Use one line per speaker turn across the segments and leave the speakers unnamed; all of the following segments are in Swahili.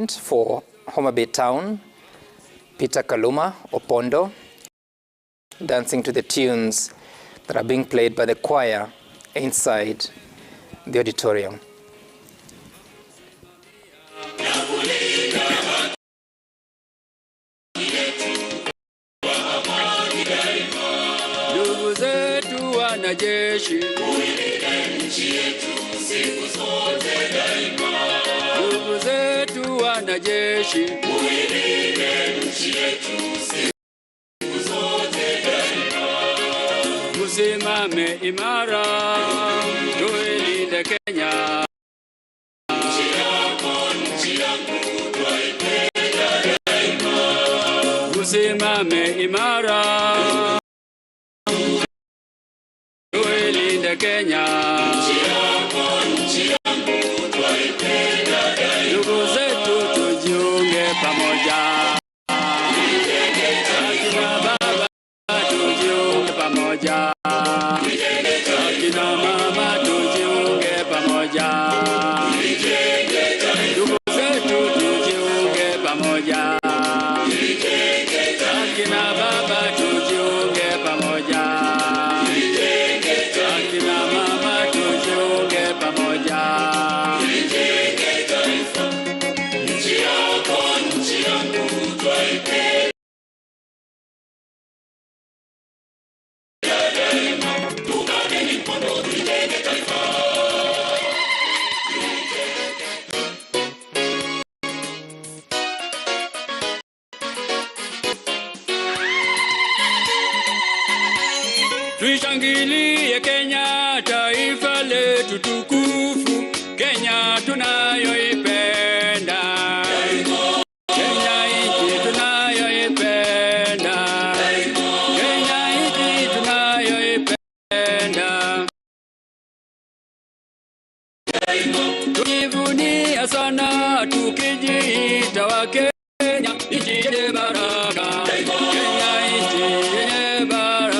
for Homa Bay Town, Peter Kaluma, Opondo, dancing to the tunes that are being played by the choir inside the auditorium.
Ndugu zetu wanajeshi, muilinde nchi yetu siku zote daima. Ndugu zetu wanajeshi, muilinde nchi yetu siku zote daima. Musimame imara, tuilinde Kenya. Nchi yako, nchi yangu, twaipenda daima. Musimame imara, Kenya, nchi yako, nchi yangu, twaipenda daima. Ndugu zetu tujiunge pamoja, akina baba tujiunge pamoja, akina mama tujiunge pamoja, ndugu zetu tujiunge pamoja, akina baba tujiunge pamoja. Tuishangilie Kenya, taifa letu tukufu, Kenya tunayoipenda. Kenya nchi tunayoipenda. Kenya nchi tunayoipenda. Tujivunia sana tukijiita wa Kenya, nchi yenye baraka. Kenya nchi yenye baraka.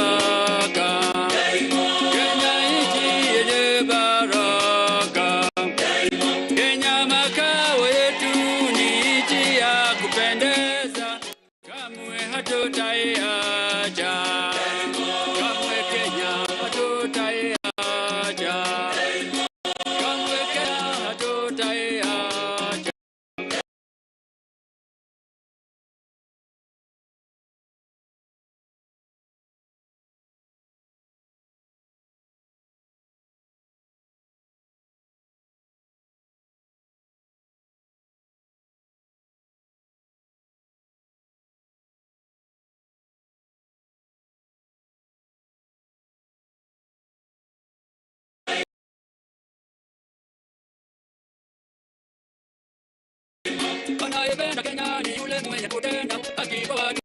Anayependa Kenya ni yule mwenye kutenda haki kwa watu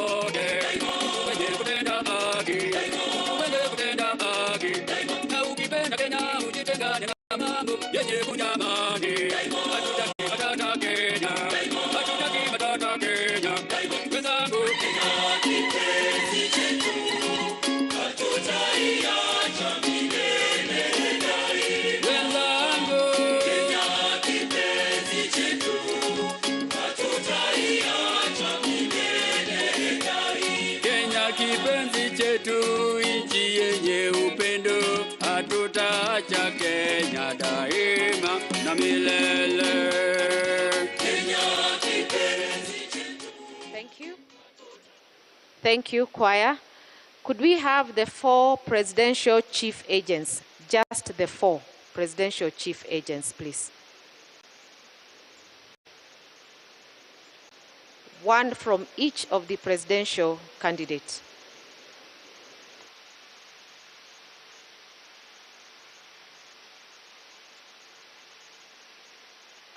wote. Mwenye kutenda haki, mwenye kutenda haki. Na ukipenda Kenya ujitengane na mambo yenye kunyamani. Hatutaki matata Kenya, hatutaki matata Kenya. Wenzangu, Kenya kipenzi chetu, hatutaiacha milele daima. Kipenzi chetu, nchi yenye upendo, hatutaacha Kenya daima na milele. Kenya kipenzi chetu.
Thank you. Thank you, choir. Could we have the 4 presidential chief agents? Just the 4 presidential chief agents, please. One from each of the presidential candidates.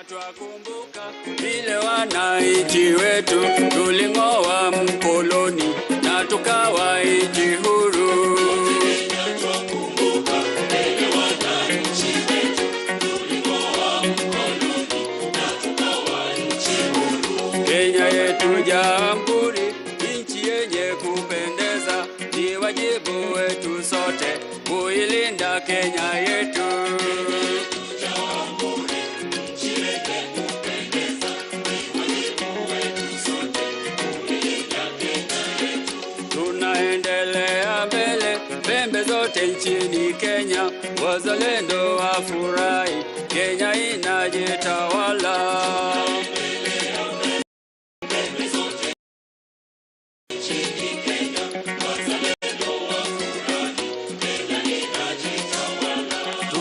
Twakumbuka vile wananchi wetu tuling'oa mkoloni na tukawa nchi huru. Twakumbuka vile wananchi wetu tuling'oa mkoloni na tukawa nchi huru. Kenya yetu jamhuri, nchi yenye kupendeza, ni wajibu wetu sote kuilinda Kenya yetu. Jamhuri, nchi yetu
zote nchini Kenya, wazalendo wafurahi, Kenya inajitawala.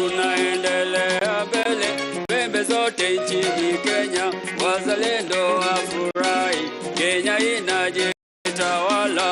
Tunaendelea mbele, pembe zote nchini Kenya, wazalendo wafurahi, Kenya inajitawala.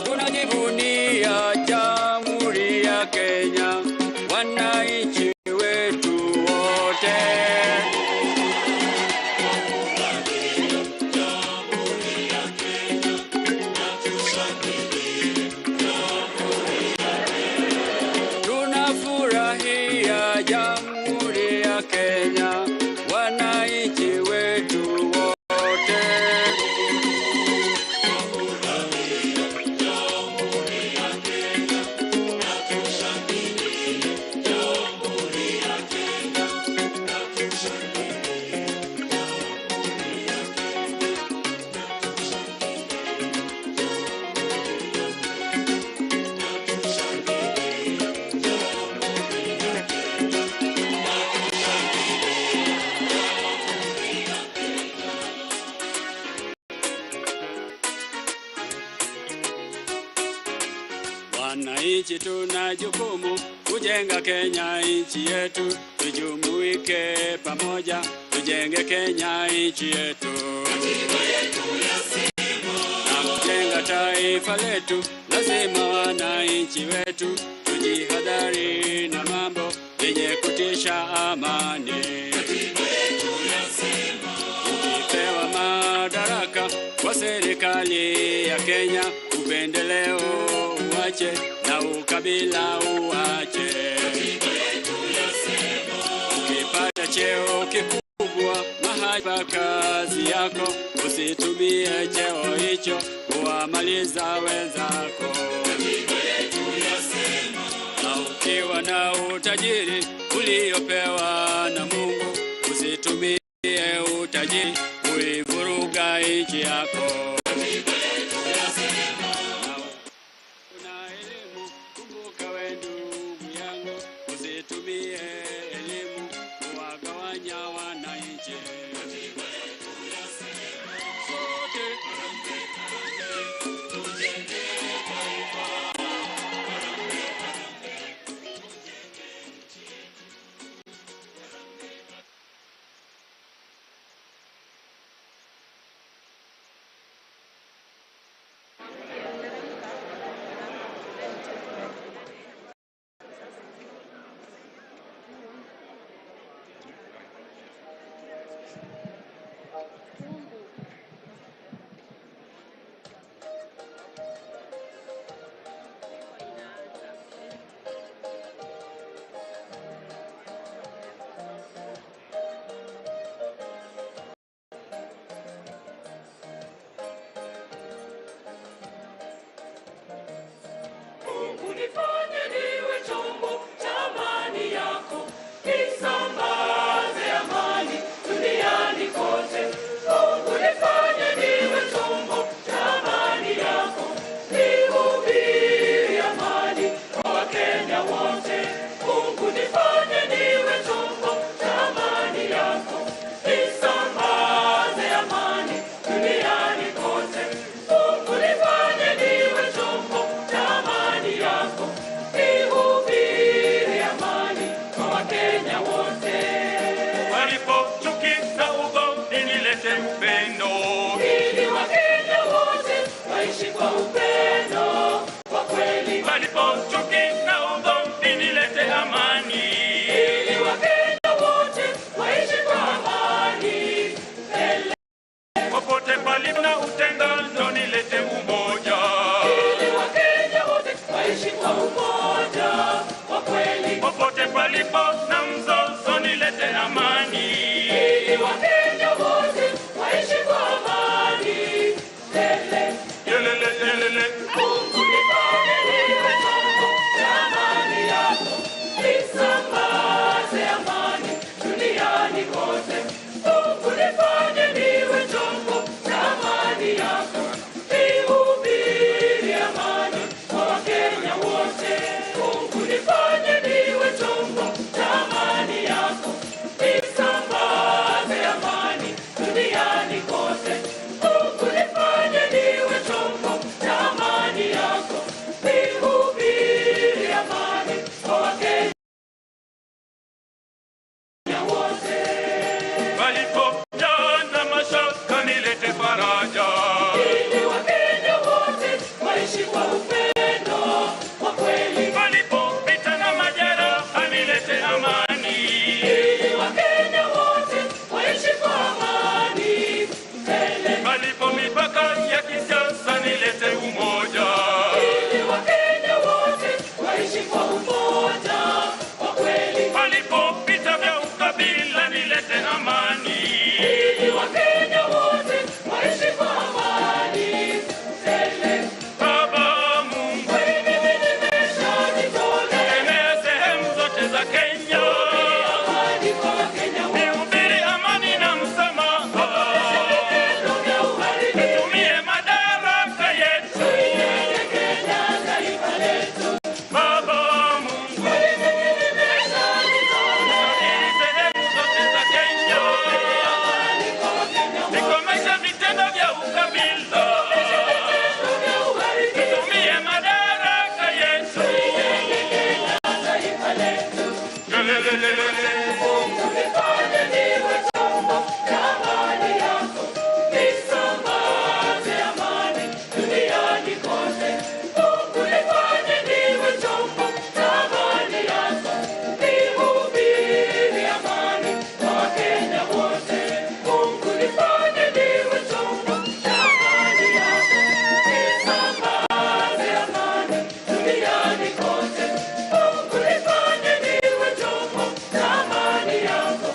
Tunajivunia Jamhuri ya Kenya, wananchi wetu wote. Tunafurahia Jamhuri ya Kenya, wananchi wetu wote. Wananchi tuna jukumu kujenga Kenya nchi yetu, tujumuike pamoja, tujenge Kenya nchi yetu. Na kujenga taifa letu, lazima wananchi wetu tujihadhari na mambo yenye kutisha amani. Ukipewa madaraka kwa serikali ya Kenya, upendeleo uache na ukabila uache. Ukipata cheo kikubwa mahali pa kazi yako, usitumie cheo hicho kuwamaliza wenzako. Na ukiwa na utajiri uliopewa na Mungu, usitumie utajiri kuivuruga nchi yako. Usitumie elimu kuwagawanya wananchi. palipo chuki na ugomvi nilete amani. Ili Wakenya wote waishi kwa amani. Popote palipo na utengano nilete umoja. Ili Wakenya wote waishi kwa umoja wa kweli. Popote palipo na mzozo nilete amani. Ili Wakenya wote waishi kwa amani. Yelele, yelele. Mungu nifanye niwe chombo cha amani yako. Nisambaze amani duniani kote. Mungu nifanye niwe chombo cha amani yako. Nihubiri amani kwa Wakenya wote. Mungu nifanye niwe chombo cha amani yako. Nisambaze amani duniani kote. Mungu nifanye niwe chombo cha amani yako. Nihubiri amani kwa Wakenya wote. Palipojaa na mashaka nilete faraja. Ili Wakenya wote waishi kwa upendo wa kweli. Palipopita na majeraha nilete amani. Ili Wakenya wote waishi kwa amani. Palipo mipaka ya kisiasa nilete umoja. Ili Wakenya wote waishi kwa umoja wa kweli. Palipopita vya ukabila nilete amani. Ili Wakenya wote waishi kwa amani. Baba Mungu, mimi nimeshajitolea. Enea sehemu zote za Kenya. Amani kwa Wakenya wote. Nihubiri amani na msamaha. Nitumie madaraka yetu. Baba Mungu, mimi nimeshajitolea. Sehemu zote za Kenya. Nikomesha vitendo vya ukabila. Nitumie madaraka yetu. Lelelelele. Mungu nifanye niwe chombo cha amani yako. Nisambaze amani duniani kote. Mungu nifanye niwe chombo cha amani yako. Nihubiri amani kwa Wakenya wote. Mungu nifanye niwe chombo cha amani yako. Nisambaze amani duniani kote. Mungu nifanye niwe chombo cha amani yako.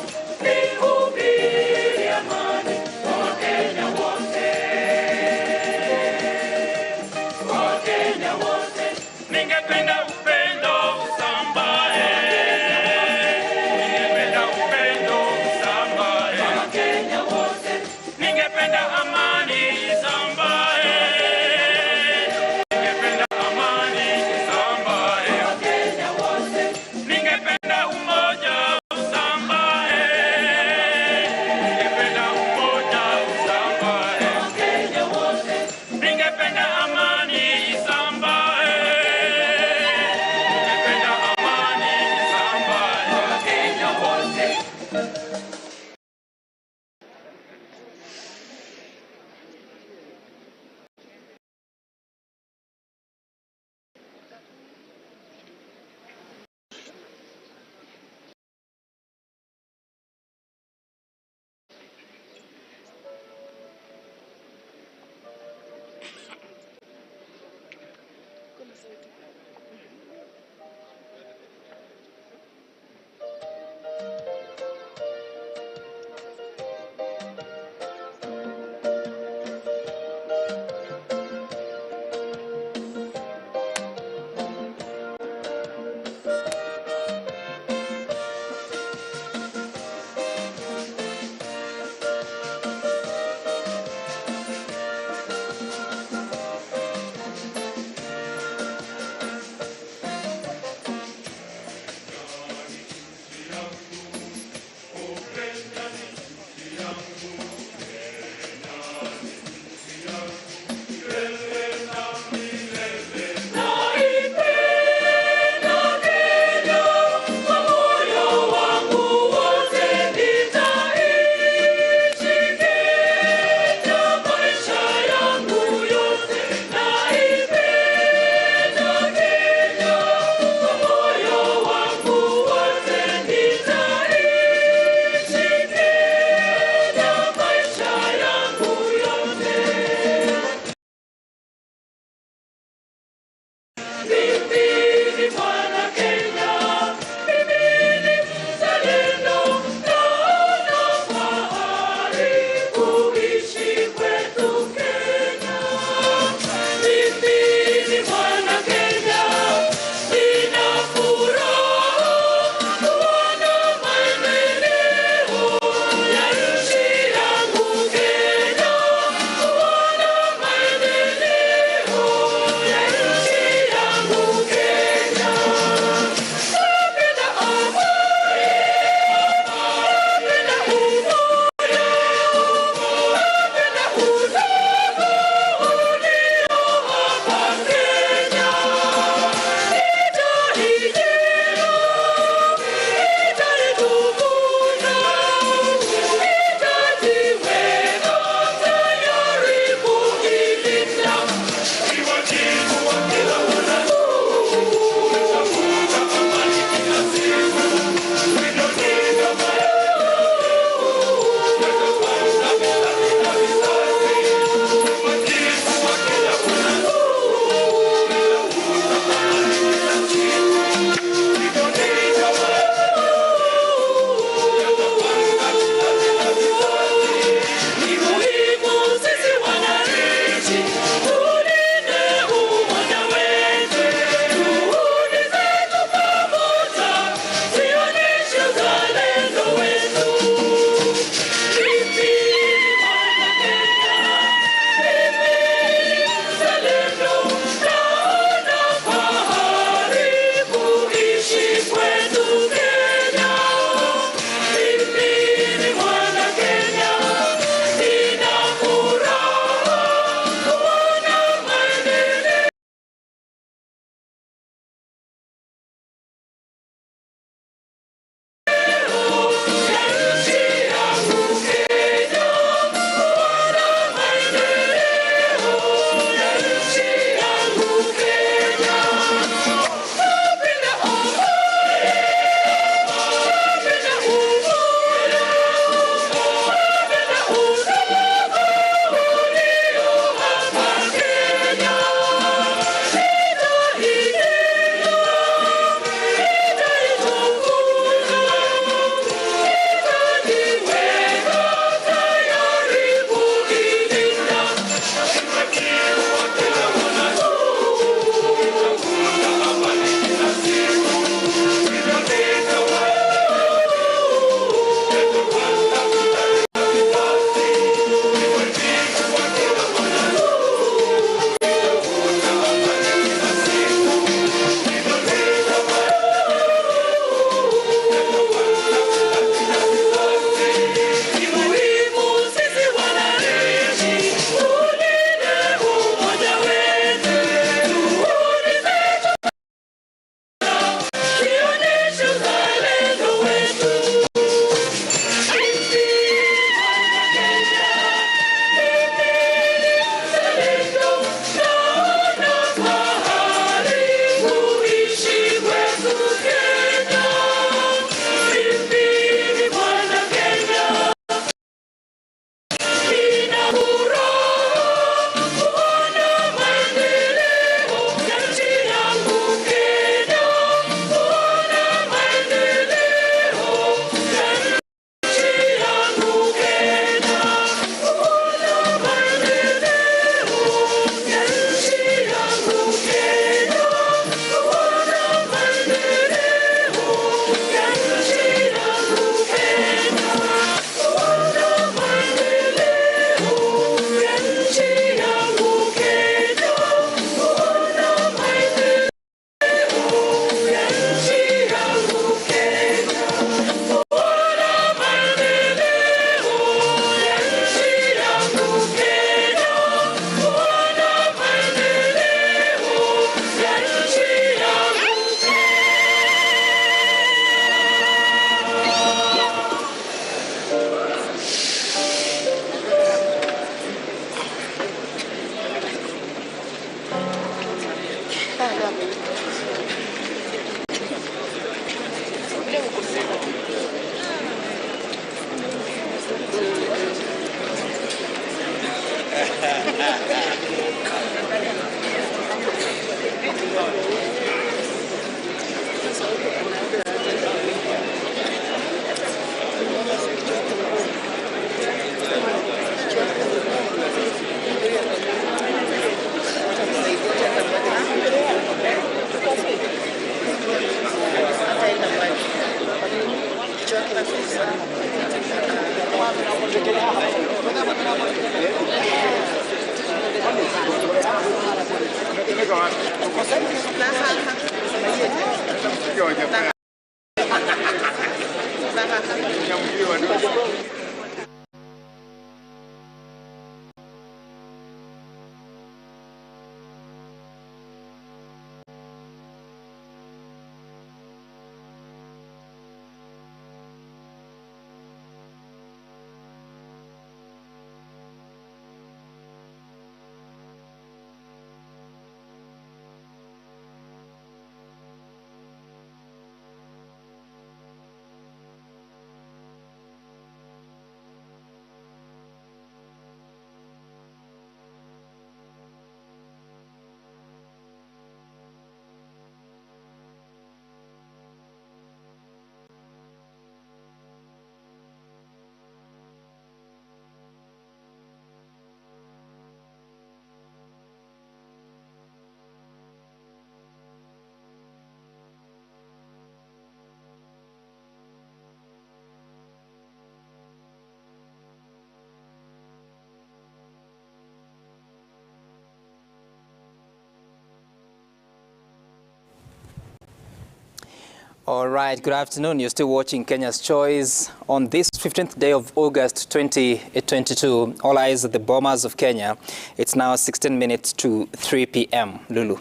All right, good afternoon. You're still watching Kenya's Choice on this 15th day of August 2022. All eyes at the Bomas of Kenya. It's now 16 minutes to 3 p.m. Lulu.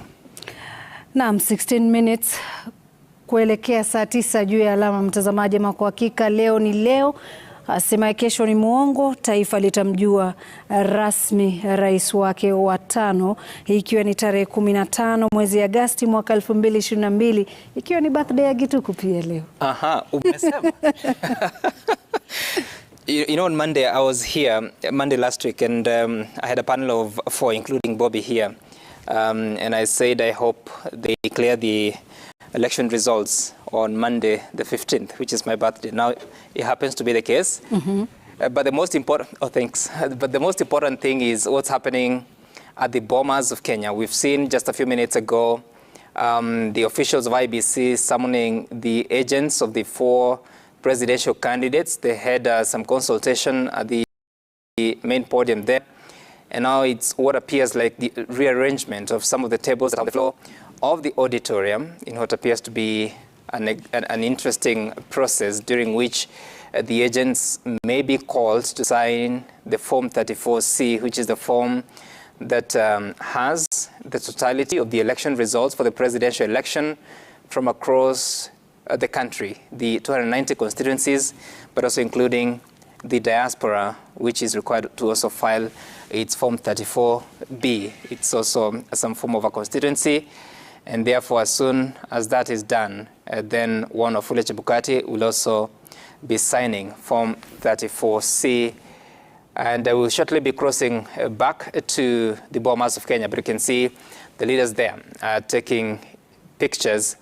Naam, 16 minutes kuelekea saa 9 juu ya alama, mtazamaji. Kwa hakika leo ni leo, asema kesho ni muongo. Taifa litamjua rasmi rais wake wa 5, ikiwa ni tarehe 15 mwezi Agosti mwaka 2022, ikiwa ni birthday ya Gituku pia leo. Aha, umesema.
You know, on Monday I was here, Monday last week, and I had a panel of 4, including Bobby here. And I said I hope they declare the election results on Monday the 15th, which is my birthday. Now it happens to be the case. But the most important, But the most important thing is what's happening at the Bomas of Kenya. We've seen just a few minutes ago the officials of IBC summoning the agents of the 4 presidential candidates. They had some consultation at the main podium there. And now it's what appears like the rearrangement of some of the tables on the floor of the auditorium in what appears to be an interesting process during which the agents may be called to sign the Form 34C, which is the form that has the totality of the election results for the presidential election from across the country, the 290 constituencies, but also including the diaspora, which is required to also file its Form 34B. It's also some form of a constituency. And therefore, as soon as that is done, then one of Wafula Chebukati will also be signing Form 34C. And we'll shortly be crossing back to the Bomas of Kenya. But you can see the leaders there taking pictures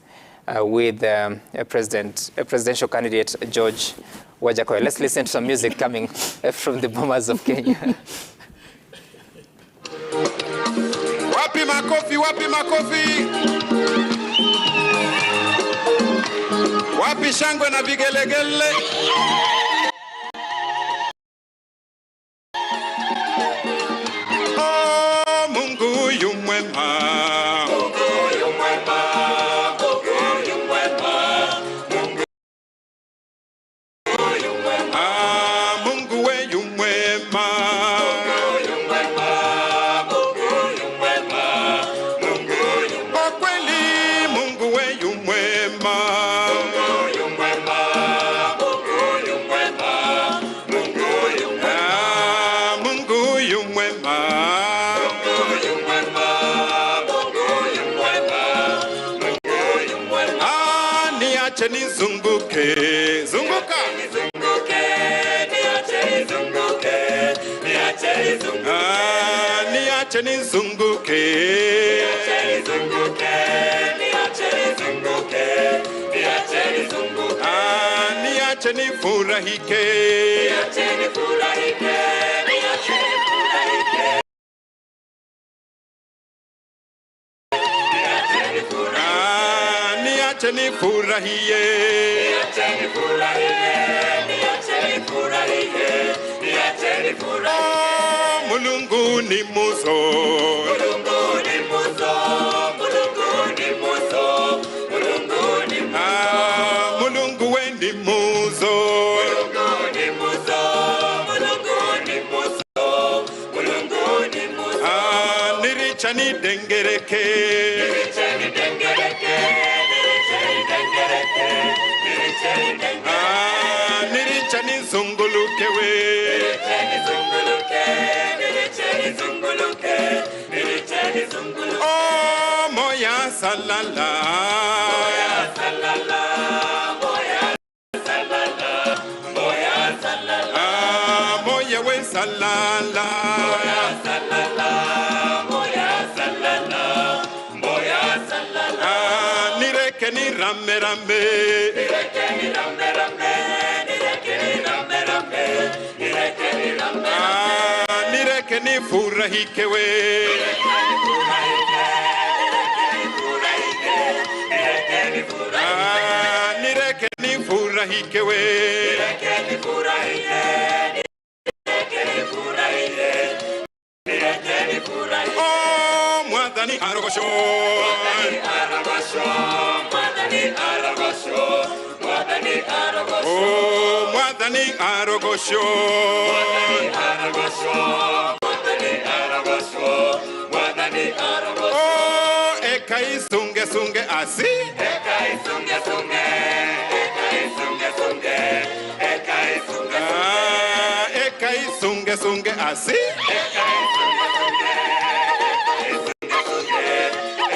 with presidential candidate George Wajakoya. Let's listen to some music coming from the Bomas of Kenya.
Wapi makofi, wapi makofi. Wapi shangwe na vigelegele. Oh, Mungu yu mwema. Mungu yu mwema. Mungu yu mwema. Mungu yu mwema. Ah, Mungu we yu mwema. Nizunguke niache nizunguke,
niache nizunguke, niache nizunguke, niache nizunguke.
Niache nifurahike,
Niache nifurahike, niache nifurahike.
niache nifurahie,
Niache nifurahie, niache nifurahie, niache nifurahie.
Mulungu ni muzo,
Mulungu ni muzo, Mulungu ni muzo, Mulungu ni muzo.
Mulungu we ni muzo,
Mulungu ni muzo, Mulungu ni muzo, Mulungu ni muzo.
Niricha ni dengereke,
Niricha ni dengereke, niricha ni dengereke, niricha ni dengereke.
Niricha ni zunguluke we,
Niricha ni zunguluke, niricha ni zunguluke, niricha ni zunguluke.
Moya salala,
Moya salala, moya salala, moya salala.
Moya we salala,
Moya salala, moya salala, moya salala.
Nireke ni rame rame,
Nireke ni rame rame, nireke ni rame rame, nireke ni rame rame.
Nireke ni furahike we,
Nireke ni furahike, nireke ni furahike, nireke ni furahike.
Nireke ni furahike we,
Nireke ni furahike, nireke ni furahike, nireke ni furahike.
Mwadhani arogosho,
Mwadhani arogosho, mwadhani arogosho, mwadhani arogosho.
Mwadhani arogosho,
Mwadhani arogosho, mwadhani arogosho, mwadhani arogosho.
Eka isunge sunge asi,
Eka isunge sunge, eka isunge sunge, eka isunge sunge.
Eka isunge sunge asi,
Eka isunge sunge, eka isunge sunge,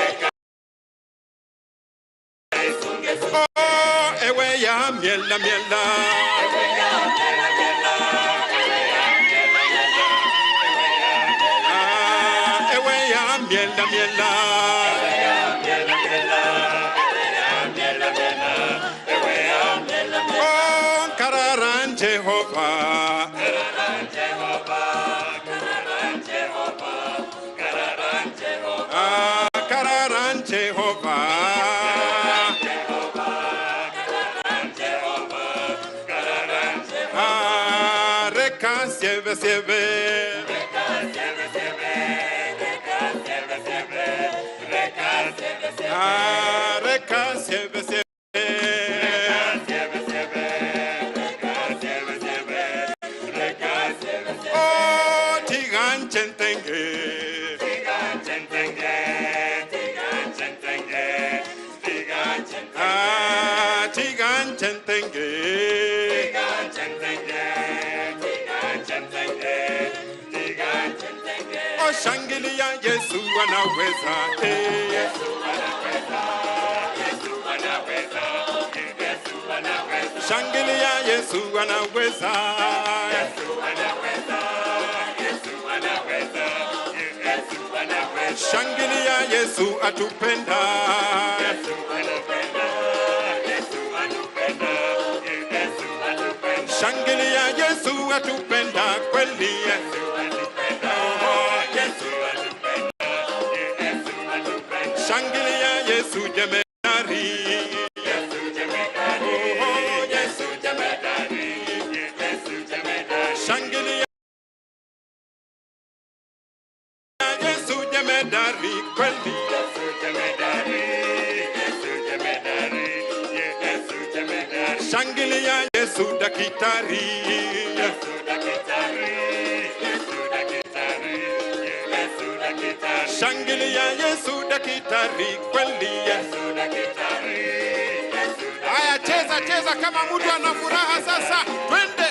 eka isunge sunge.
ewe ya miela miela,
Ewe ya miela miela, ewe ya miela miela, ewe ya miela
ewe ya miela
miela.
miela, Kararan Jehovah,
Kararan Jehovah, Kararan Jehovah, Kararan Jehovah,
Kararan Jehovah,
Kararan Jehovah, Kararan Jehovah.
Reka sieve sieve,
Reka sieve sieve, reka sieve sieve, reka sieve sieve.
Reka sieve sieve, Tigan chentenge,
Tigan chentenge, tigan chentenge, tigan chentenge,
Tigan chentenge,
tigan chentenge, tigan chentenge, tigan chentenge.
Shangilia Yesu anaweza,
Yesu anaweza, Yesu anaweza, Yesu anaweza.
Shangilia Yesu anaweza,
Yesu anaweza, Yesu anaweza, Yesu anaweza.
Shangilia Yesu atupenda,
Yesu anapenda, Yesu anupenda, Yesu anupenda.
Shangilia Yesu atupenda kweli,
Yesu anupenda, Yesu anupenda, Yesu anupenda.
Shangilia Yesu jemedari,
Yesu jemedari, Yesu jemedari, Yesu jemedari.
Shangilia Yesu jemedari kweli,
Yesu jemedari, Yesu jemedari, Yesu jemedari.
Shangilia Yesu dakitari,
Yesu dakitari, Yesu dakitari, Yesu dakitari.
Shangilia Yesu dakitari kweli.
Yesu dakitari, Yesu dakitari.
Haya, cheza cheza kama mtu ana furaha sasa, twende.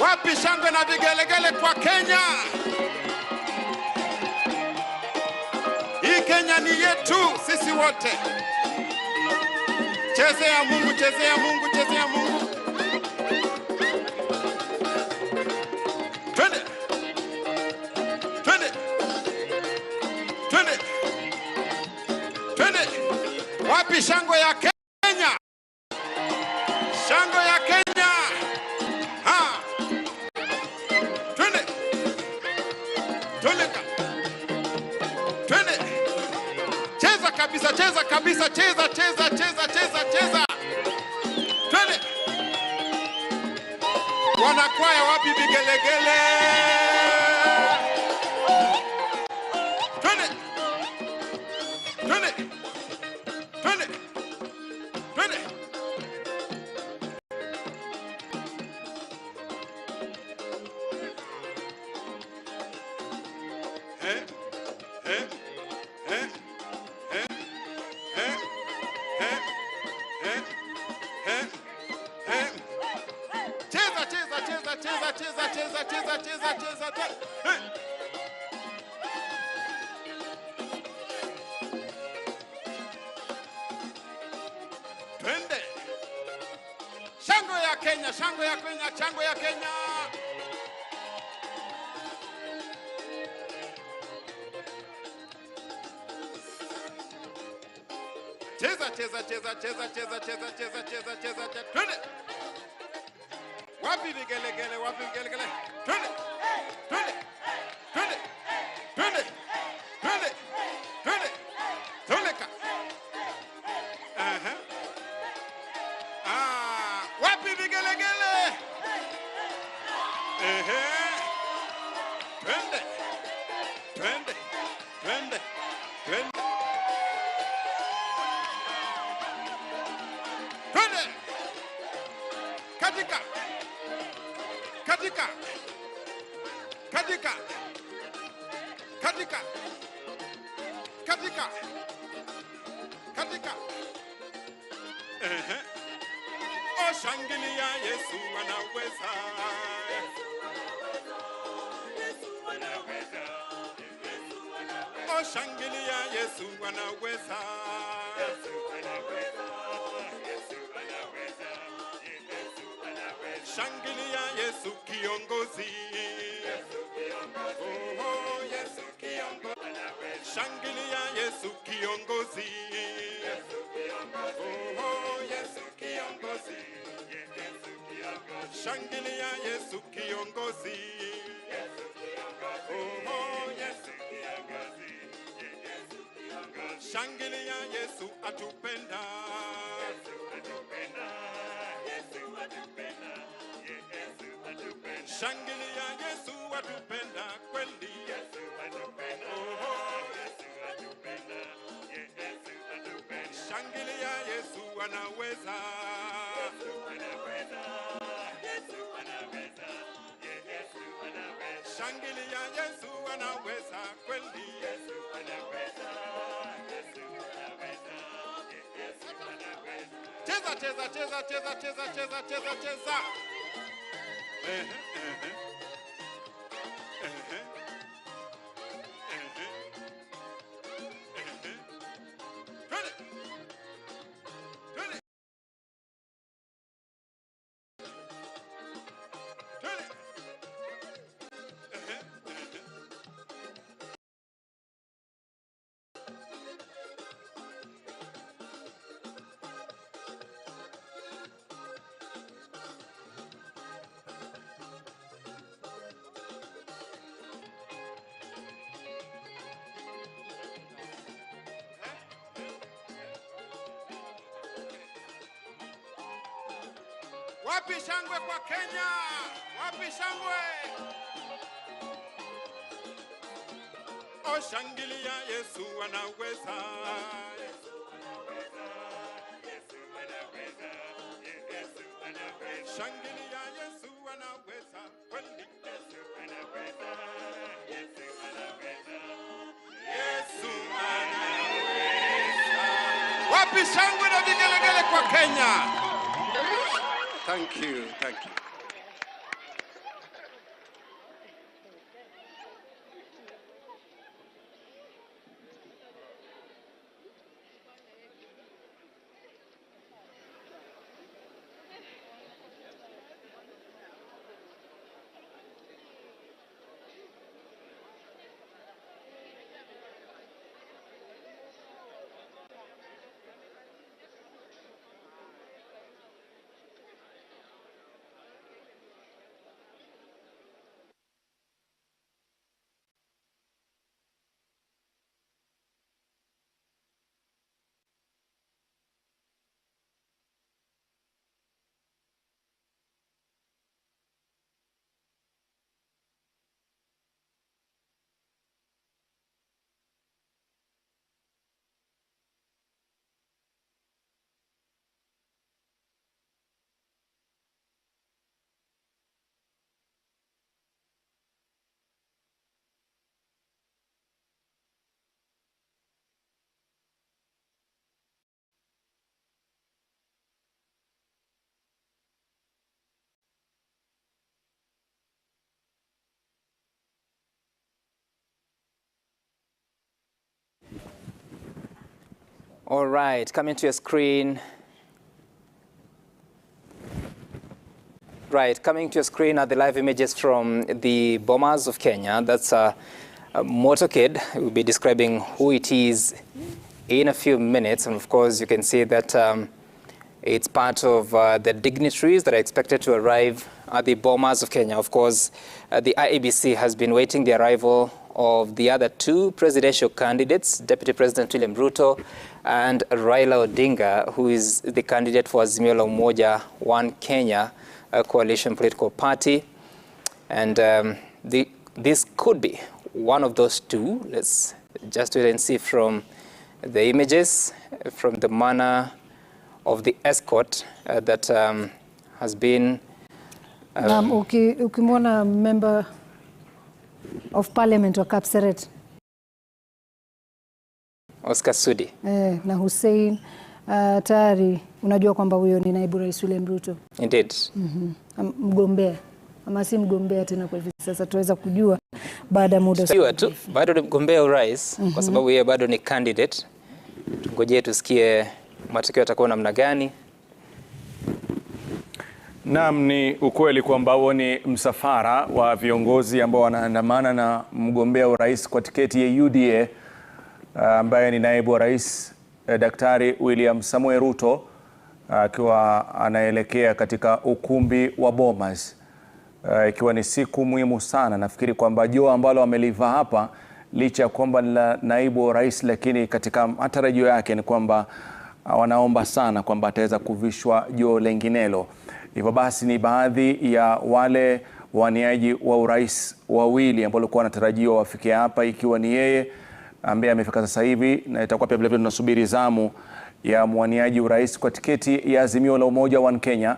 Wapi shangwe na vigelegele kwa Kenya? Hii Kenya ni yetu sisi wote. Chezea Mungu, chezea Mungu, chezea Mungu. Twende. Twende. Wapi shangwe ya Kenya? Shangwe ya Kenya. Ha. Twende. Twende. Twende. Cheza kabisa, cheza kabisa, cheza, cheza, cheza, cheza, cheza. Twende. Wanakwaya wapi vigelegele? Twende. Twende. Twende. Twende. Eh? Eh? Eh? Eh? Eh? Eh? Eh? Eh? Cheza, cheza, cheza, cheza, cheza, cheza, cheza, cheza, cheza, cheza. Twende. Shangwe ya Kenya, shangwe ya Kenya, shangwe ya Kenya. Cheza, cheza, cheza, cheza, cheza, cheza, cheza, cheza, cheza, cheza. Twende. Wapi vigelegele, wapi vigelegele. Twende. Twende. Twende. Twende. Twende. Twende. Toleka. Aha. Ah, wapi vigelegele? Ehe. Twende. Twende. Twende. Twende. Twende. Katika. Katika. Katika. Katika. Katika. Katika. Ehe. Oh, shangilia Yesu anaweza. Oh, shangilia Yesu anaweza. Shangilia Yesu kiongozi. Oh, Yesu kiongozi. Shangilia Yesu kiongozi. Oh, Yesu kiongozi. Shangilia Yesu kiongozi. Oh, Yesu kiongozi. Shangilia Yesu atupenda. Shangilia Yesu atupenda kweli. Oh, shangilia Yesu anaweza. Shangilia Yesu anaweza kweli. Cheza, cheza, cheza, cheza, cheza, cheza, cheza, cheza. Wapi shangwe kwa Kenya? Wapi shangwe? Oh, shangilia Yesu anaweza. Shangilia Yesu anaweza. Kweli Yesu anaweza. Yesu anaweza. Wapi shangwe na vigelegele kwa Kenya? Thank you, thank you.
All right, coming to your screen. Right, coming to your screen are the live images from the Bomas of Kenya. That's a motorcade. We'll be describing who it is in a few minutes. And of course, you can see that it's part of the dignitaries that are expected to arrive at the Bomas of Kenya. Of course, the IEBC has been waiting the arrival of the other two presidential candidates, Deputy President William Ruto and Raila Odinga, who is the candidate for Azimio la Umoja One Kenya, a coalition political party. And this could be one of those two. Let's just wait and see from the images, from the manner of the escort that has been...
Ukimwona member of parliament wa Kapseret
Oscar Sudi
na Hussein tayari unajua kwamba huyo ni naibu rais William Ruto.
Indeed.
Mgombea ama si mgombea tena kwa hivi sasa tuweza kujua baada ya muda.
Sio tu bado ni mgombea urais kwa sababu yeye bado ni candidate. Tungojee tusikie matokeo yatakuwa namna gani.
Naam, ni ukweli kwamba huo ni msafara wa viongozi ambao wanaandamana na mgombea urais kwa tiketi ya UDA ambaye ni naibu wa rais Daktari William Samoei Ruto akiwa anaelekea katika ukumbi wa Bomas, ikiwa ni siku muhimu sana. Nafikiri kwamba joo ambalo amelivaa hapa licha ya kwamba la naibu wa rais, lakini katika matarajio yake ni kwamba wanaomba sana kwamba ataweza kuvishwa joo lenginelo. Hivyo basi ni baadhi ya wale waniaji wa urais wawili ambao walikuwa wanatarajiwa wafike hapa, ikiwa ni yeye ambaye amefika sasa hivi, na itakuwa pia vile tunasubiri zamu ya mwaniaji urais kwa tiketi ya Azimio la Umoja One Kenya,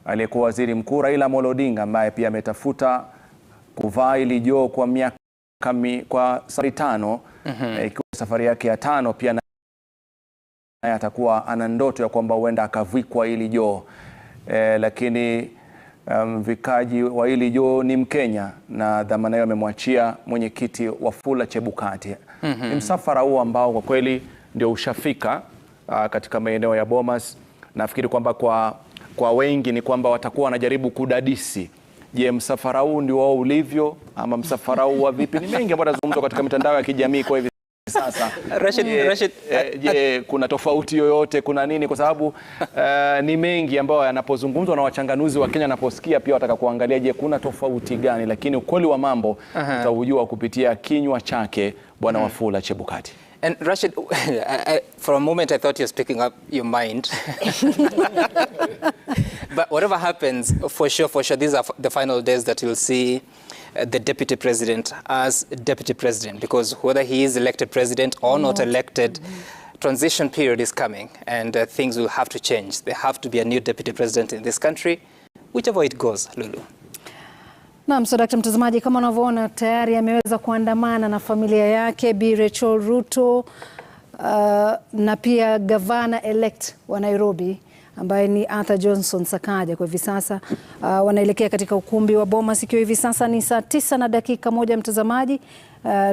aliyekuwa waziri mkuu Raila Odinga, ambaye pia ametafuta kuvaa ili joo kwa miaka kwa safari 5, ikiwa safari yake ya 5 pia naye atakuwa ana ndoto ya kwamba huenda akavikwa ili joo. Lakini vikaji wa ili joo ni Mkenya na dhamana hiyo amemwachia mwenyekiti Wafula Chebukati. Ni msafara huo ambao kwa kweli ndio ushafika katika maeneo ya Bomas. Nafikiri kwamba kwa wengi ni kwamba watakuwa wanajaribu kudadisi, je, msafara huu ndio wao ulivyo ama msafara huu wa vipi? Ni mengi ambayo yanazungumzwa katika mitandao ya kijamii kwa hivi sasa. Rashid, kuna tofauti yoyote, kuna nini? Kwa sababu ni mengi ambayo yanapozungumzwa na wachanganuzi wa Kenya, naposikia pia wataka kuangalia, je, kuna tofauti gani? Lakini ukweli wa mambo utaujua kupitia kinywa chake Bwana Wafula Chebukati.
And Rashid, for a moment I thought you're speaking up your mind. But whatever happens, for sure, these are the final days that you'll see the deputy president as deputy president, because whether he is elected president or not elected, transition period is coming and things will have to change. There have to be a new deputy president in this country, whichever it goes, Lulu.
Naam, so Dr. mtazamaji, kama unavyoona tayari ameweza kuandamana na familia yake Bi Rachel Ruto na pia gavana elect wa Nairobi ambaye ni Arthur Johnson Sakaja. Kwa hivi sasa wanaelekea katika ukumbi wa Bomas, ikiwa hivi sasa ni saa 9:01 mtazamaji.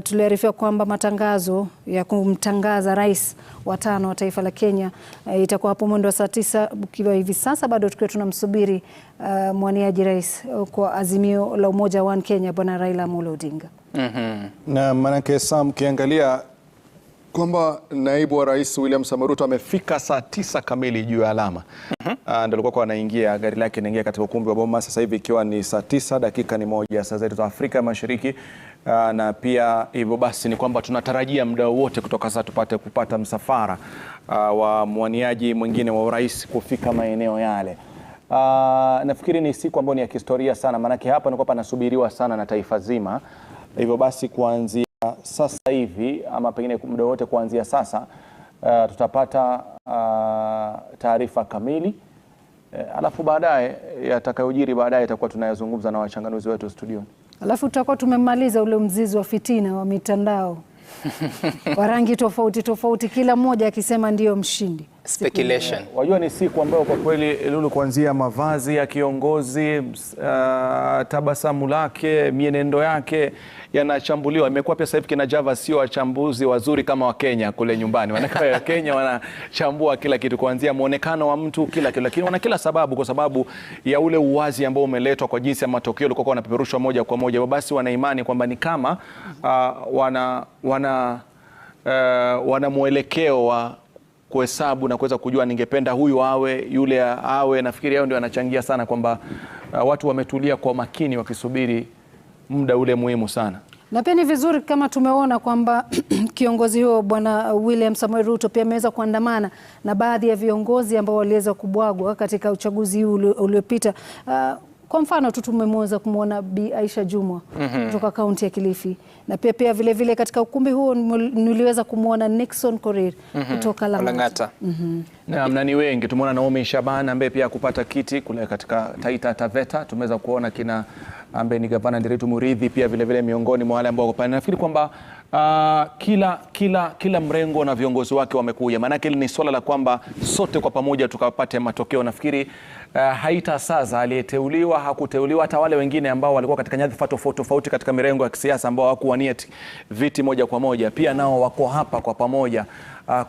Tuliarifiwa kwamba matangazo ya kumtangaza rais wa 5 wa taifa la Kenya itakuwa hapo mwendo wa saa 9, ikiwa hivi sasa bado tukiwa tunamsubiri mwaniaji rais kwa Azimio la Umoja One Kenya Bwana Raila Odinga.
Na manake Sam, kiangalia kwamba naibu wa rais William Samoei Ruto amefika saa 9 kamili juu ya alama. Ndio alikuwa anaingia gari lake, inaingia katika ukumbi wa Bomas sasa hivi ikiwa ni saa 9 dakika ni 1 saa zetu za Afrika Mashariki. Na pia hivyo basi ni kwamba tunatarajia muda wote kutoka sasa tupate kupata msafara wa mwaniaji mwingine wa urais kufika maeneo yale. Nafikiri ni siku ambayo ni ya kihistoria sana, manake hapa nilikuwa panasubiriwa sana na taifa zima. Hivyo basi kuanzia sasa hivi ama pengine muda wote kuanzia sasa tutapata taarifa kamili, alafu baadaye yatakayojiri baadaye itakuwa tunayazungumza na wachanganuzi wetu studioni.
Alafu tutakuwa tumemaliza ule mzizi wa fitina wa mitandao wa rangi tofauti tofauti, kila mmoja akisema ndio mshindi.
speculation.
Wajua ni siku ambayo kwa kweli Lulu, kuanzia mavazi ya kiongozi, tabasamu lake, mienendo yake yanachambuliwa. Imekuwa pia sasa hivi kina Java sio wachambuzi wazuri kama wa Kenya kule nyumbani. Wanaka Kenya wanachambua kila kitu kuanzia muonekano wa mtu, kila kitu, lakini wana kila sababu, kwa sababu ya ule uwazi ambao umeletwa kwa jinsi ya matokeo yalikuwa yanapeperushwa moja kwa moja. Basi wana imani kwamba ni kama wana mwelekeo wa kuhesabu na kuweza kujua ningependa huyu awe, yule awe. Nafikiri hao ndio wanachangia sana kwamba watu wametulia kwa makini wakisubiri muda ule muhimu sana.
Na pia ni vizuri kama tumeona kwamba kiongozi huo Bwana William Samoei Ruto pia ameweza kuandamana na baadhi ya viongozi ambao waliweza kubwagwa katika uchaguzi huu uliopita. Kwa mfano tu tumeweza kumwona Bi Aisha Jumwa kutoka kaunti ya Kilifi, na pia vile katika ukumbi huo niliweza kumwona Nixon Korir kutoka Lang'ata.
Na ni wengi tumeona Naomi Shaban ambaye pia kupata kiti kule katika Taita Taveta. Tumeweza kuona kina ambaye ni gavana Nderitu Muridhi pia vile miongoni mwa wale ambao wako pale. Nafikiri kwamba kila mrengo na viongozi wake wamekuja, maana ni swala la kwamba sote kwa pamoja tukapate matokeo. Nafikiri haitasaza aliyeteuliwa hakuteuliwa, hata wale wengine ambao walikuwa katika nyadhifa tofauti katika mirengo ya kisiasa ambao hawakuwania viti moja kwa moja, pia nao wako hapa kwa pamoja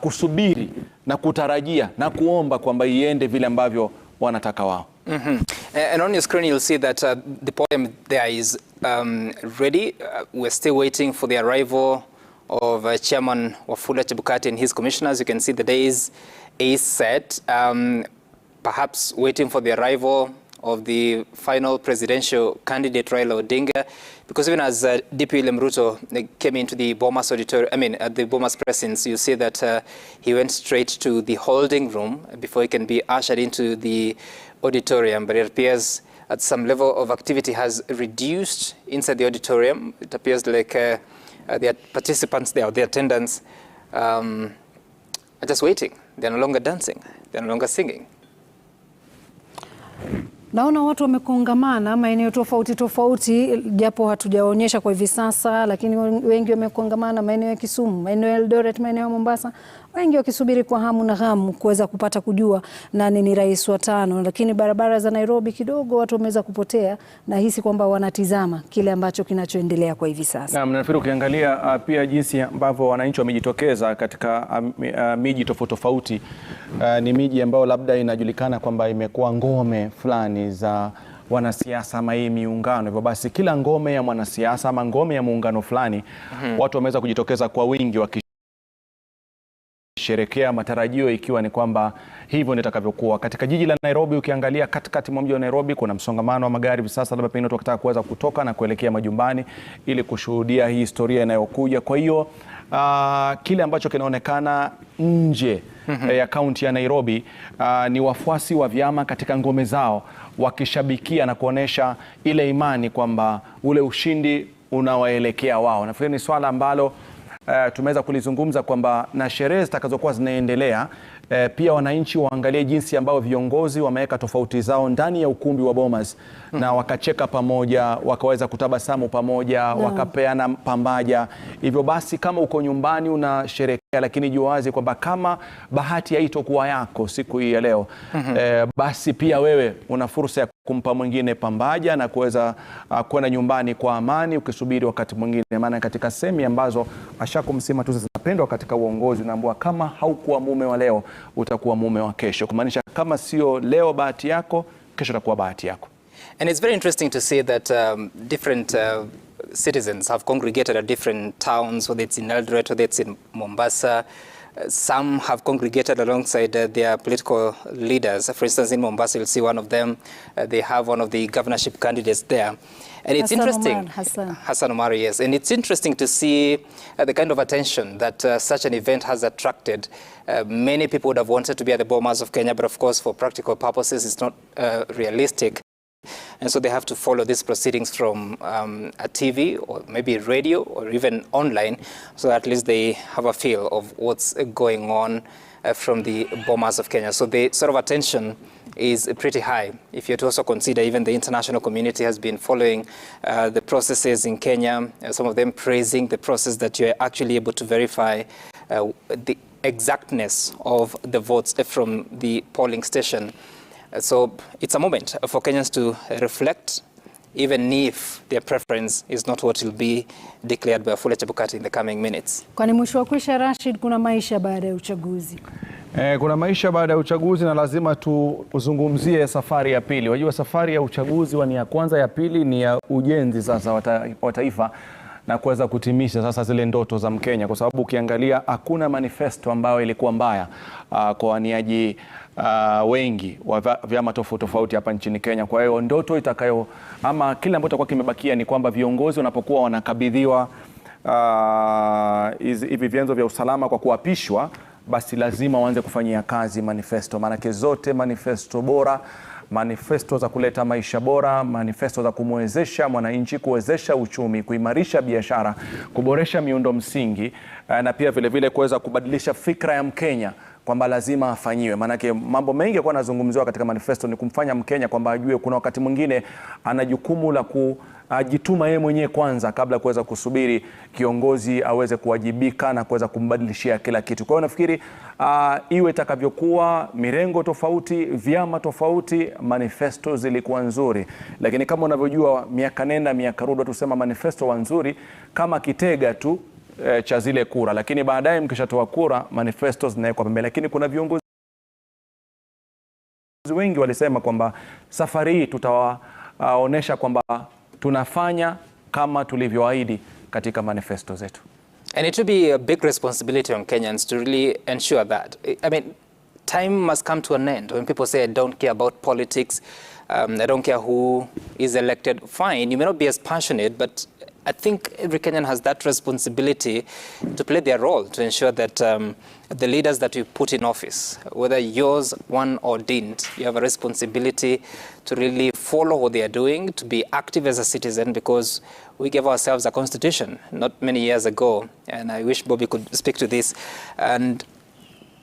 kusubiri na kutarajia na kuomba kwamba iende vile ambavyo wanataka wao.
And on your screen you'll see that the podium there is ready. We're still waiting for the arrival of Chairman Wafula Chebukati and his commissioners. You can see the days is set. Perhaps waiting for the arrival of the final presidential candidate Raila Odinga, because even as DP William Ruto came into the Bomas auditorium, at the Bomas presence, you see that he went straight to the holding room before he can be ushered into the auditorium. But it appears at some level of activity has reduced inside the auditorium. It appears like the participants there, the attendants, are just waiting. They're no longer dancing. They're no longer singing.
Naona watu wamekongamana maeneo tofauti japo hatujaonyesha kwa hivi sasa, lakini wengi wamekongamana maeneo ya Kisumu, maeneo ya Eldoret, maeneo ya Mombasa, wengi wakisubiri kwa hamu na ghamu kuweza kupata kujua nani ni rais wa tano. Lakini barabara za Nairobi kidogo watu wameweza kupotea, na hisi kwamba wanatizama kile ambacho kinachoendelea kwa hivi sasa.
Na nafikiri ukiangalia pia jinsi ambavyo wananchi wamejitokeza katika miji tofauti, ni miji ambayo labda inajulikana kwamba imekuwa ngome fulani za wanasiasa ama hii miungano. Hivyo basi kila ngome ya mwanasiasa ama ngome ya muungano fulani, watu wameweza kujitokeza kwa wingi wakisherekea, matarajio ikiwa ni kwamba hivyo ndio itakavyokuwa. Katika jiji la Nairobi, ukiangalia katikati mwa mji wa Nairobi kuna msongamano wa magari sasa, labda pengine watu wakitaka kuweza kutoka na kuelekea majumbani ili kushuhudia hii historia inayokuja. Kwa hiyo kile ambacho kinaonekana nje ya kaunti ya Nairobi ni wafuasi wa vyama katika ngome zao wakishabikia na kuonesha ile imani kwamba ule ushindi unawaelekea wao. Nafikiri ni swala ambalo tumeweza kulizungumza kwamba na sherehe zitakazokuwa zinaendelea, pia wananchi waangalie jinsi ambao viongozi wameweka tofauti zao ndani ya ukumbi wa Bomas na wakacheka pamoja, wakaweza kutabasamu pamoja, wakapeana pambaja. Hivyo basi kama uko nyumbani unasherehekea, lakini jua wazi kwamba kama bahati haitokuwa yako siku hii ya leo, basi pia wewe una fursa ya kumpa mwingine pambaja na kuweza kwenda nyumbani kwa amani ukisubiri wakati mwingine. Maana katika semi ambazo ashakumsema tu zinapendwa katika uongozi, unaambiwa kama haukuwa mume wa leo utakuwa mume wa kesho, kumaanisha kama sio leo bahati yako, kesho itakuwa bahati yako.
And it's very interesting to see that different citizens have congregated at different towns, whether it's in Eldoret, whether it's in Mombasa. Some have congregated alongside their political leaders. For instance, in Mombasa, you'll see one of them. They have one of the governorship candidates there. And it's interesting. Hassan Omar, yes. And it's interesting to see the kind of attention that such an event has attracted. Many people would have wanted to be at the Bomas of Kenya, but of course, for practical purposes, it's not realistic. And so they have to follow these proceedings from a TV or maybe radio or even online, so at least they have a feel of what's going on from the Bomas of Kenya. So the sort of attention is pretty high. If you to also consider even the international community has been following the processes in Kenya, some of them praising the process that you're actually able to verify exactness of the votes from the polling station. So it's a moment for Kenyans to reflect, even if their preference is not what will be declared by Wafula Chebukati in the coming minutes.
Kwani mwisho wa kwisha, Rashid, kuna maisha baada ya uchaguzi?
Kuna maisha baada ya uchaguzi na lazima tuzungumzie safari ya pili. Wajua safari ya uchaguzi ni ya kwanza, ya pili ni ya ujenzi sasa wa taifa na kuweza kutimisha sasa zile ndoto za Mkenya, kwa sababu ukiangalia hakuna manifesto ambayo ilikuwa mbaya kwa waniaji wengi wa vyama tofauti hapa nchini Kenya. Kwa hiyo ndoto itakayo ama kile ambacho kwa kimebakia ni kwamba viongozi wanapokuwa wanakabidhiwa hivi vyanzo vya usalama kwa kuapishwa, basi lazima waanze kufanyia kazi manifesto. Maanake zote manifesto bora, manifesto za kuleta maisha bora, manifesto za kumwezesha mwananchi, kuwezesha uchumi, kuimarisha biashara, kuboresha miundo msingi na pia vile vile kuweza kubadilisha fikra ya Mkenya kwamba lazima afanyiwe. Maanake mambo mengi yalikuwa yanazungumziwa katika manifesto ni kumfanya Mkenya kwamba ajue kuna wakati mwingine ana jukumu la kujituma yeye mwenyewe kwanza kabla kuweza kusubiri kiongozi aweze kuwajibika na kuweza kumbadilishia kila kitu. Kwa hiyo nafikiri iwe itakavyokuwa, mirengo tofauti, vyama tofauti, manifesto zilikuwa nzuri. Lakini kama unavyojua miaka nenda miaka rudi tusema manifesto wa nzuri kama kitega tu cha zile kura, lakini baadaye mkishatoa kura manifesto zinawekwa pembeni. Lakini kuna viongozi wengi walisema kwamba safari hii tutawaonesha kwamba tunafanya kama tulivyoahidi katika manifesto zetu.
And it will be a big responsibility on Kenyans to really ensure that. I mean, time must come to an end. When people say, I don't care about politics, I don't care who is elected, fine, you may not be as passionate, but I think every Kenyan has that responsibility to play their role to ensure that the leaders that you put in office, whether yours won or didn't, you have a responsibility to really follow what they are doing, to be active as a citizen, because we gave ourselves a constitution not many years ago, and I wish Bobby could speak to this, and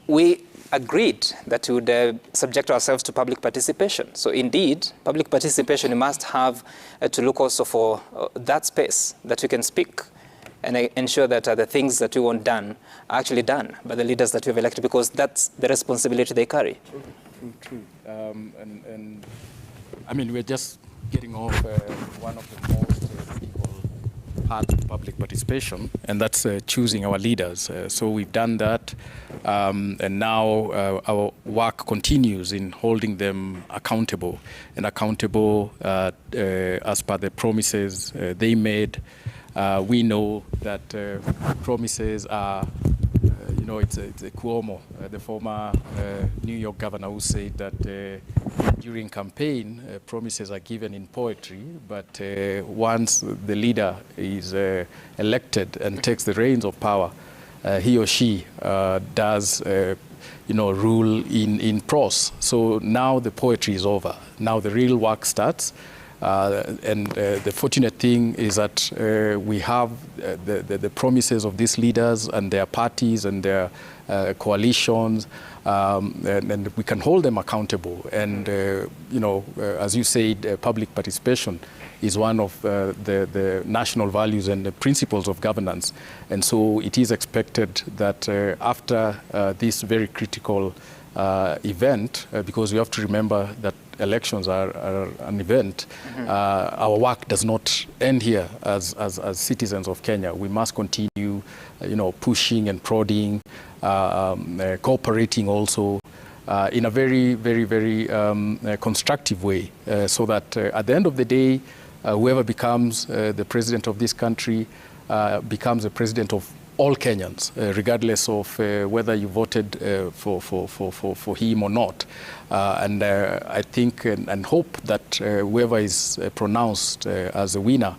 we agreed that we would subject ourselves to public participation. So indeed, public participation, you must have to look also for that space that we can speak and ensure that the things that we want done are actually done by the leaders that we have elected, because that's the responsibility they carry.
True. And I mean, we're just getting off one of the most critical parts of public participation, and that's choosing our leaders. So we've done that, and now our work continues in holding them accountable, and accountable as per the promises they made. We know that promises are, it's a Cuomo, the former New York governor, who said that during campaign, promises are given in poetry, but once the leader is elected and takes the reins of power, he or she does, rule in prose. So now the poetry is over. Now the real work starts. And the fortunate thing is that we have the promises of these leaders and their parties and their coalitions, and we can hold them accountable. And as you said, public participation is one of the national values and the principles of governance. And so it is expected that after this very critical event, because we have to remember that elections are an event, our work does not end here as citizens of Kenya. We must continue, pushing and prodding, cooperating also in a very, very, very constructive way, so that at the end of the day, whoever becomes the president of this country becomes the president of all Kenyans, regardless of whether you voted for him or not. And I think and hope that whoever is pronounced as a winner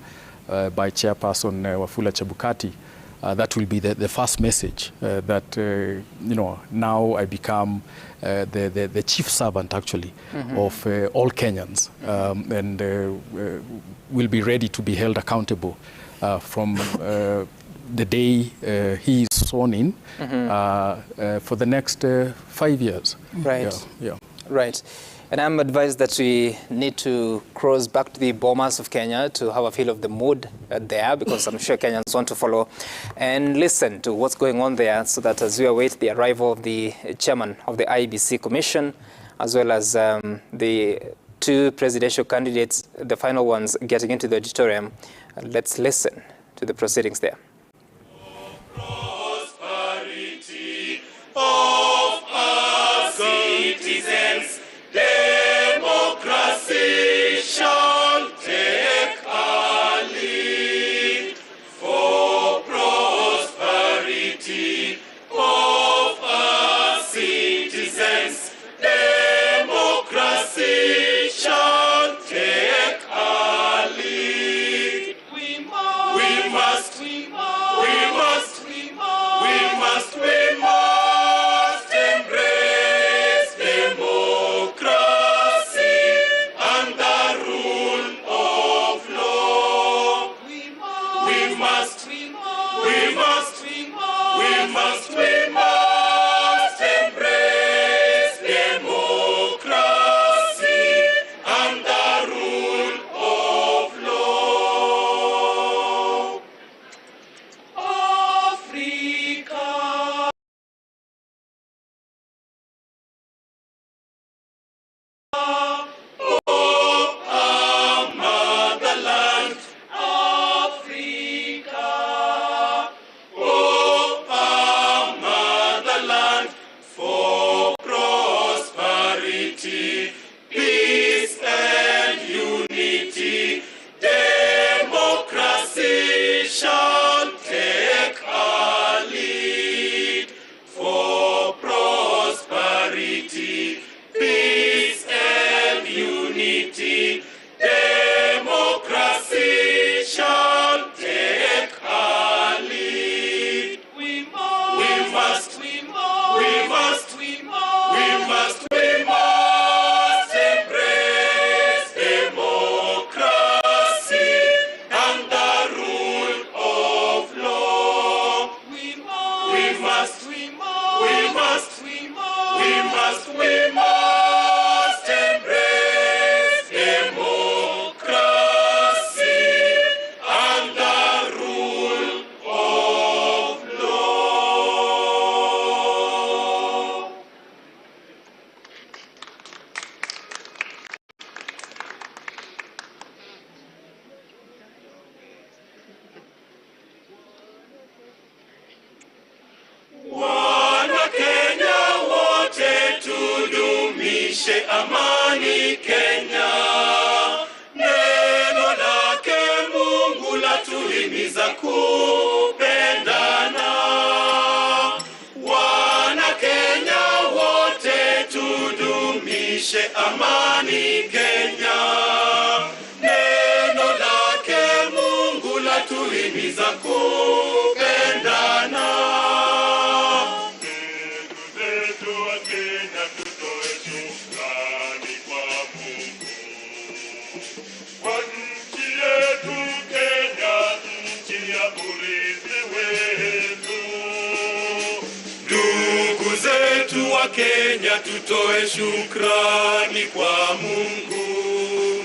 by Chairperson Wafula Chebukati, that will be the first message that, now I become the chief servant, actually, of all Kenyans, and will be ready to be held accountable from the day he is sworn in for the next 5 years.
Right.
Yeah.
Right. And I'm advised that we need to cross back to the Bomas of Kenya to have a feel of the mood there, because I'm sure Kenyans want to follow and listen to what's going on there, so that as we await the arrival of the chairman of the IEBC Commission, as well as the two presidential candidates, the final ones getting into the auditorium, let's listen to the proceedings there.
Prosperity of our citizens. Democracy shall take our lead. For prosperity of our citizens, democracy shall take our lead. We must embrace democracy and the rule of law. We must embrace democracy and the rule of law. Africa. Peace and unity, democracy shall take our lead. For prosperity, peace and unity, democracy shall take our lead. We must embrace democracy and the rule of law. We must embrace democracy and the rule of law. Wana Kenya wote tudumishe amani Kenya. Neno lake Mungu latuhimiza kupendana. Wana Kenya wote tudumishe amani Kenya. Neno lake Mungu latuhimiza kupendana. Ndugu zetu wa Kenya, tutoe shukrani kwa Mungu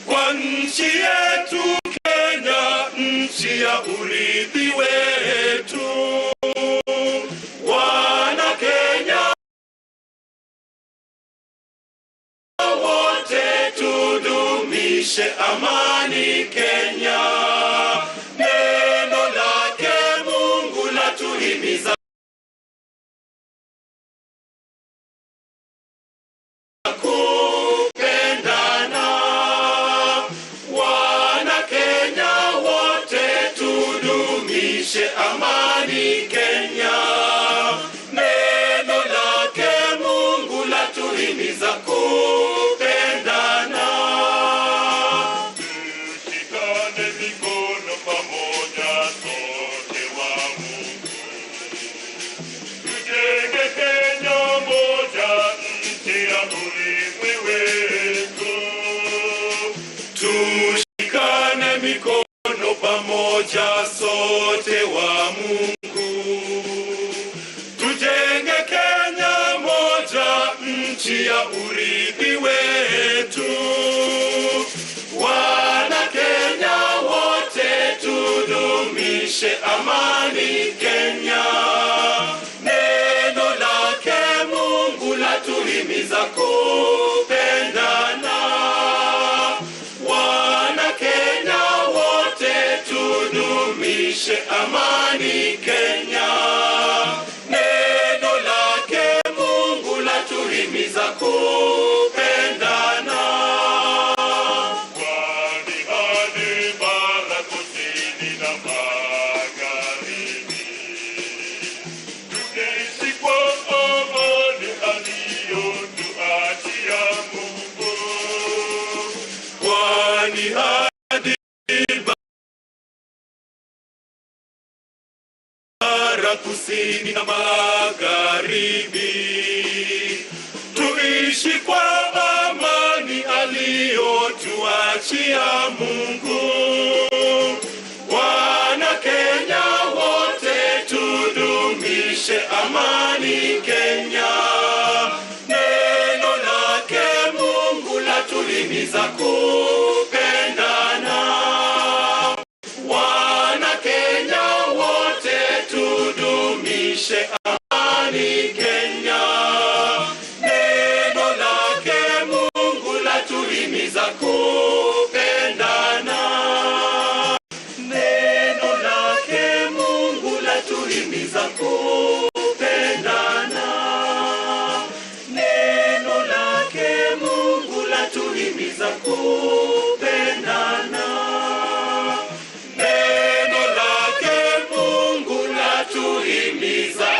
kwa nchi yetu Kenya, nchi ya urithi wetu. Wana Kenya wote tudumishe amani Kenya. Neno lake Mungu latuhimiza kupendana. Wana Kenya wote tudumishe amani Kenya. Neno lake Mungu latuhimiza kupendana. Tushikane mikono pamoja sote wa Mungu. Tujenge Kenya moja, nchi ya urithi wetu. Tushikane mikono pamoja sote wa kupendana. Wana Kenya wote tudumishe amani Kenya. Neno lake Mungu latuhimiza kupendana. Kwani hadi bara kusini na magharibi tutaishi kwa amani aliyotuachia Mungu. Kwani hadi bara kusini na magharibi tuishi kwa amani aliyotuachia Mungu. Wana Kenya wote tudumishe amani Kenya. Neno lake Mungu latuhimiza kupendana. Wana Kenya wote tudumishe amani Kenya. Neno lake Mungu latuhimiza kupendana. Neno lake Mungu latuhimiza kupendana. Neno lake Mungu latuhimiza kupendana. Neno lake Mungu latuhimiza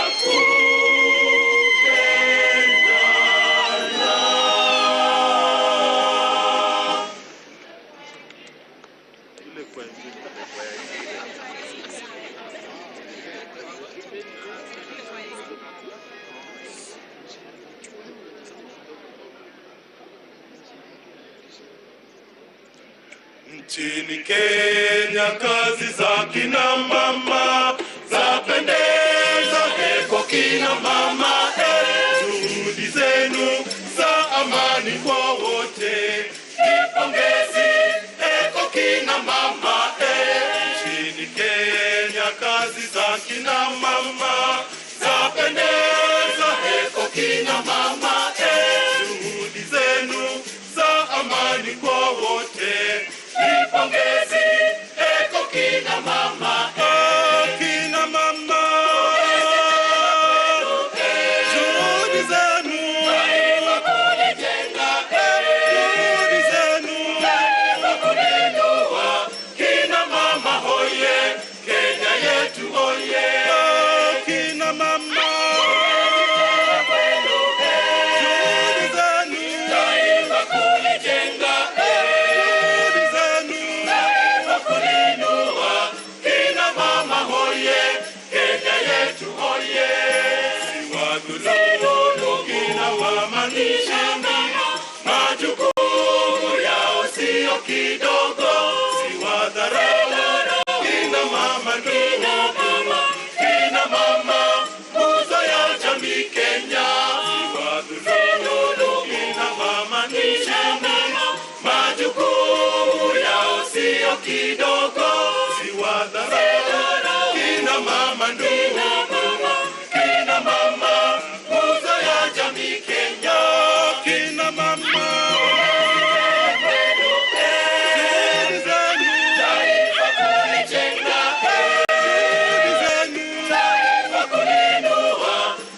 Nchini Kenya kazi za kina mama zapendeza, heko kina mama, juhudi zenu za amani kwa wote, nipongezi, heko kina mama. Nchini Kenya kazi za kina mama zapendeza, heko kina mama, juhudi zenu za amani kwa wote, nipongezi, eko kina mama. Kina mama, juhudi zenu taifa kulijenga, juhudi zenu taifa kulinua. Kina mama hoye, Kenya yetu hoye. Kina mama, juhudi zenu taifa kulijenga, kina mama hoye, Kenya yetu hoye. Siwadhulumu kina mama nisheni, majukumu yao sio kidogo. Siwadharau kina mama ndugu, kina mama nguzo ya jamii Kenya. Siwadhulumu kina mama nisheni, majukumu yao sio kidogo. Siwadharau kina mama ndugu, kina mama nguzo ya jamii Kenya. Kina mama, juhudi zenu taifa kulijenga, juhudi zenu taifa kulinua.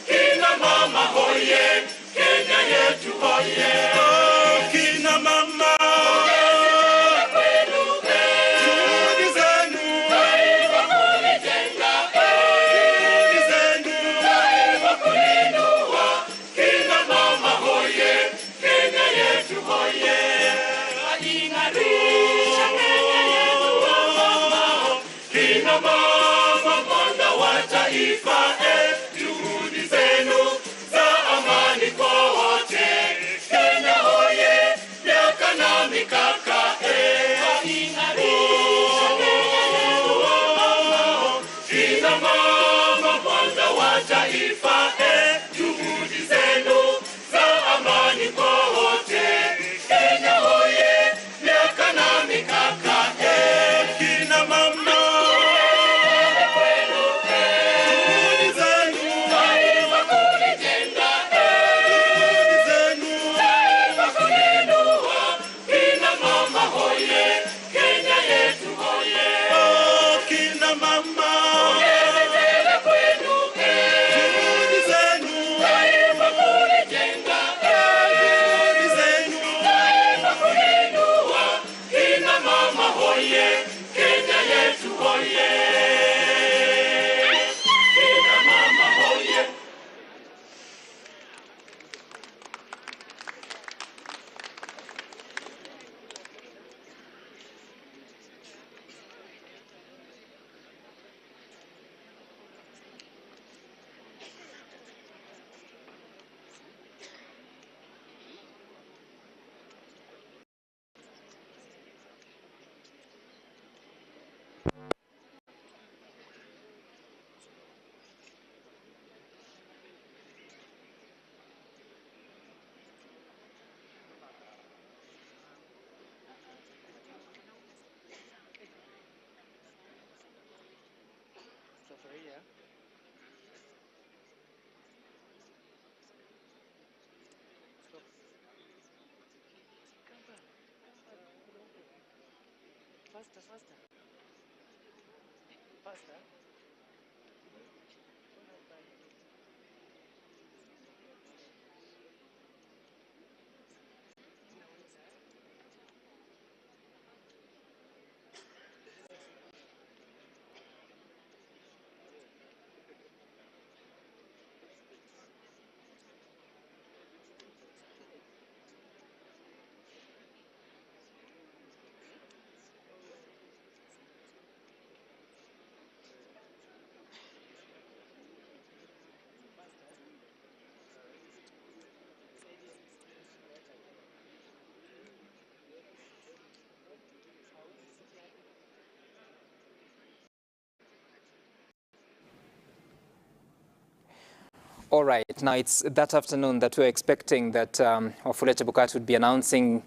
Kina mama hoye, Kenya yetu hoye. Kina mama, juhudi zenu taifa kulijenga, juhudi zenu taifa kulinua. Kina mama hoye, Kenya yetu hoye. Ingarisha Kenya yetu mama, kina mama mwanga wa taifa, juhudi zenu za amani kwa wote. Kenya hoye, miaka na mikaka, ingarisha Kenya yetu mama, kina mama mwanga wa taifa, juhudi zenu za amani kwa wote. Kenya hoye, miaka na mikaka, kina mama, juhudi zenu
All right, now it's that afternoon that we're expecting that Wafula Chebukati would be announcing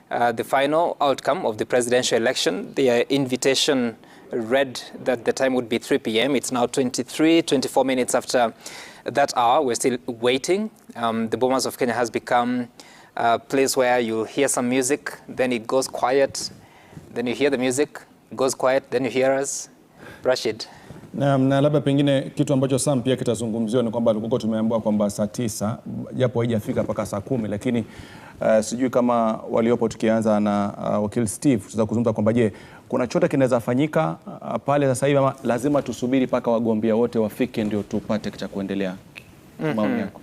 the final outcome of the presidential election. The invitation read that the time would be 3 p.m. It's now 24 minutes after that hour. We're still waiting. The Bomas of Kenya has become a place where you hear some music, then it goes quiet, then you hear the music, it goes quiet, then you hear us. Rashid.
Na labda pengine kitu ambacho Sam pia kitazungumziwa ni kwamba tulikuwa tumeambiwa kwamba saa 9 japo haijafika mpaka saa 10, lakini sijui kama waliopo tukianza na wakili Steve tutaweza kuzungumza kwamba je, kuna chochote kinaweza fanyika pale sasa hivi ama lazima tusubiri mpaka wagombea wote wafike ndio tupate cha kuendelea? Maoni yako?